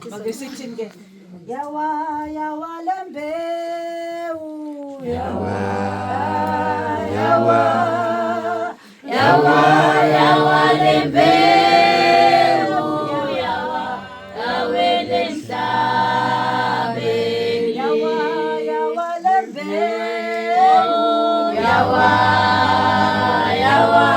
Magisitin ke. Yawa yawa lembeu yawa yawa yawa yawa lembeu yawa yawe lemsabe yawa yawa lembeu yawa yawa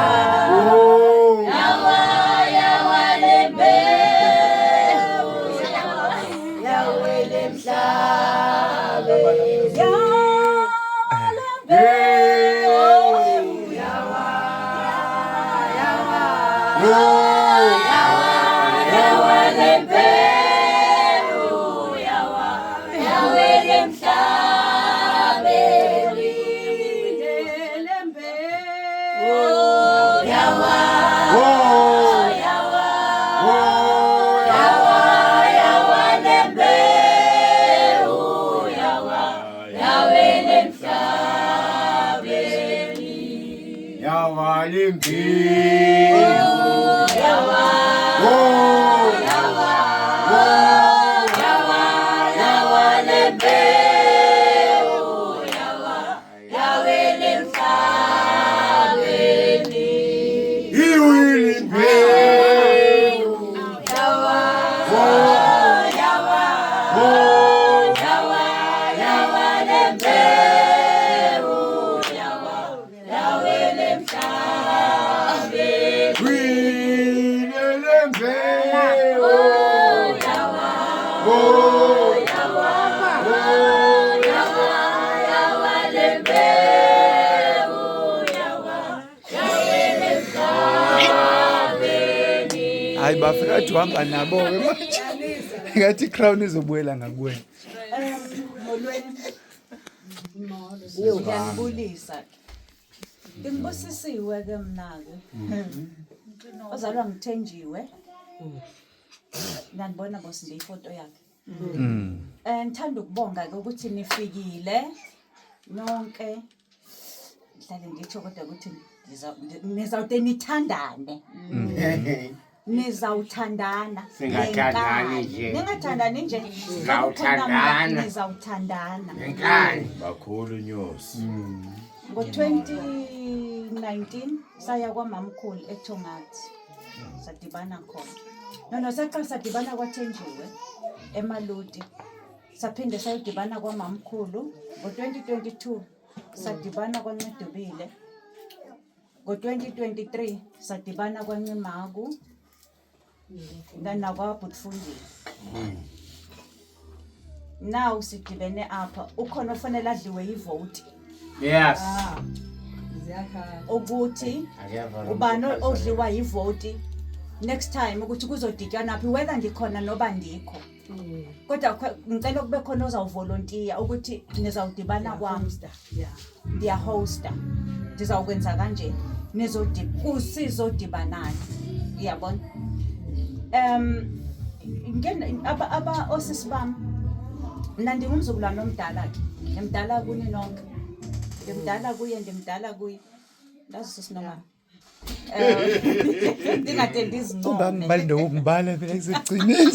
Hayi bafika tuhamba nabo ke manje. Ngathi crown izobuela ngakuwena. Molweni. Ngiyabulisa. Ngibusisiwe ke mina ke. Ozalwa ngithenjiwe. Ngibona bosinde ifoto yakhe. Ngithanda ukubonga ke ukuthi nifikile nonke. Ngihlale ngitsho kodwa ukuthi nizawude nithandane. Nizawuthandana. Singathandani nje. Ningathandani nje. Nizawuthandana. Enkani bakhulu inyosi. Ngo-2019 saya kwaMamkhulu eThongathi. Sadibana khona. No saqa sadibana kwaThenjiwe eMaluti. Saphinde sayodibana kwaMamkhulu ngo-2022 sadibana kwaNcedubile. Ngo-2023 sadibana kwaNcimaku. Nakwa Butfundi. Now sidibene apha ukhona ofanele adliwe ivote. Yes. Ukuthi ubani odliwa ivote next time ukuthi kuzodityana phi whether ngikhona noba ndikho. Kodwa ngicela kube khona ozawuvolunteer ukuthi nizawudibana kwami. Ndiya hosta. Ndizawukwenza kanje. Kusizodibanana. Uyabona? Aba osisi bami mina ndingumzukulwane omdala ke. Ngimdala kuni nonke. Ngimdala kuye. Lazo sinoma. Ndingatendi izinqomo. Ngibale ukubala phela kusigcineni.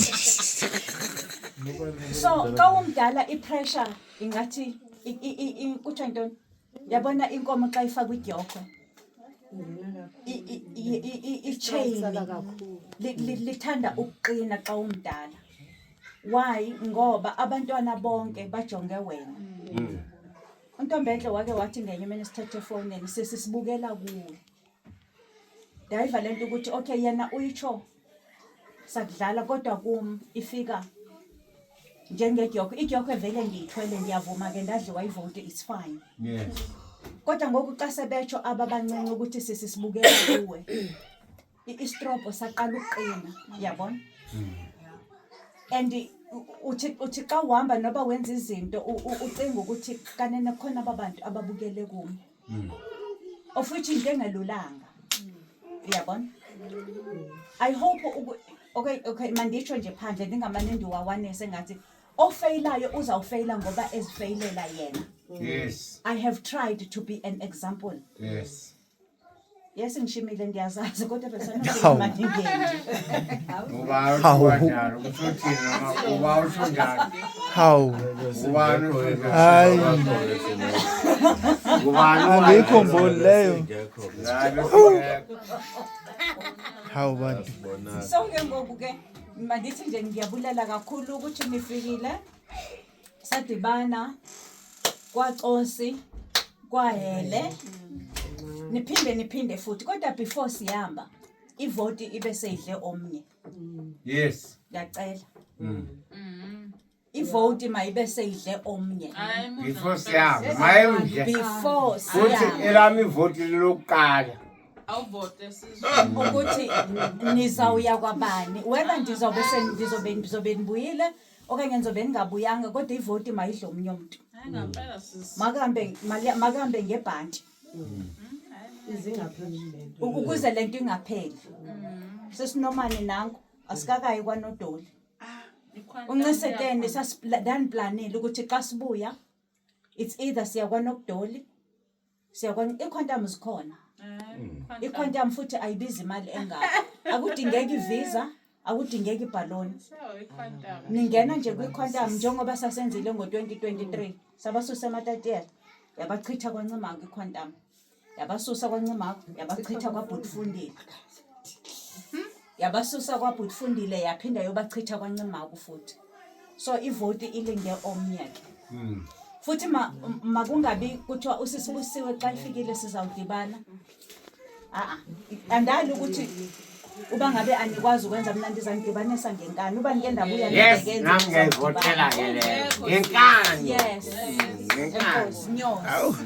So xa umdala ipressure ingathi kuthiwa intoni? Yabona inkomo xa ifaka idyoko. I-chain lithanda ukuqina xa umdala. Why? Ngoba abantwana bonke bajonge wena. UNtombenhle wake wathi ngenye imini sithethe efonini sesibukela kuwe. Ndayiva lento ukuthi okay yena uyitsho sakudlala kodwa kum ifika njengegyoko. Idyoko evele ngiyithwele ngiyavuma ke ndadliwa ivote it's fine. Yes. Kodwa ngoku xa sebetsho abancinci ukuthi sisibukela kuwe. Istrobo saqala ukuqina, yabona? And uthi xa uhamba noba wenza izinto ucinga ukuthi kanene khona abantu ababukele kumi. Of which into engelulanga. Uyabona? I hope okay manditsho nje phandle ndingamane ndiwawanise ngathi ofailayo uzawufeyila ngoba ezifeyilela yena. Yes. I have tried to be an example. Yes. Yes ngishimile ngiyazazi kodwa bese Hawu. ngikhuluma ngingenje. Uba Hawu. ushonjani ukuthini noma uba ushonjani Hawu. ubani ushonjani Hayi. ubani Angiyikhumbuli leyo. Ngale Hawu bantu. So ke ngoku ke mandithi nje ngiyabulela kakhulu ukuthi nifikile. Sadibana kwaXosi kwahele. Niphinde futhi kodwa before sihamba ivote ibe seyidle omnye. Yes. Ngiyacela. Ivote mayibe seyidle omnye. Before siyama mayemje. Before Futhi sihamba elami ivoti lokuqala. Awuvote sizwe. ukuthi nizawuya kwabani whether ndizobe nibuyile okanye ngizobe ngingabuyanga kodwa ivote mayidle omnye umuntu. Hayi ngempela sis. Makahambe ngebhanti ukuze lento ingapheli. Sesinomani nanku asikakayi kwaNodoli. Uncesetene sasiplanile ukuthi xa sibuya it's either siya kwaNodoli siya iquantum zikhona. Iquantum futhi ayibizi imali engaka. Akudingeki ivisa, akudingeki ibhaloni. Ningena nje kwiquantum njengoba sasenzile ngo2023. Sabasusa eMatatiyela, yabachitha kwaNcimaka iquantum. Yabasusa kwaNcimaka, yabachitha kwaBhutfundile. Yabasusa kwaBhutfundile yaphinda yobachitha kwaNcimaka futhi. So ivote ilinge omnye. Futhi makungabi kuthiwa usisibusiwe xa ifikile sizawudibana. Andali ukuthi uba ngabe anikwazi ukwenza mina ndizangidibanisa ngenkani uba ngeke ndabuya Yes, nami ngiyivotela ke leyo. Ngenkani. Yes. Ngenkani. Nyosi.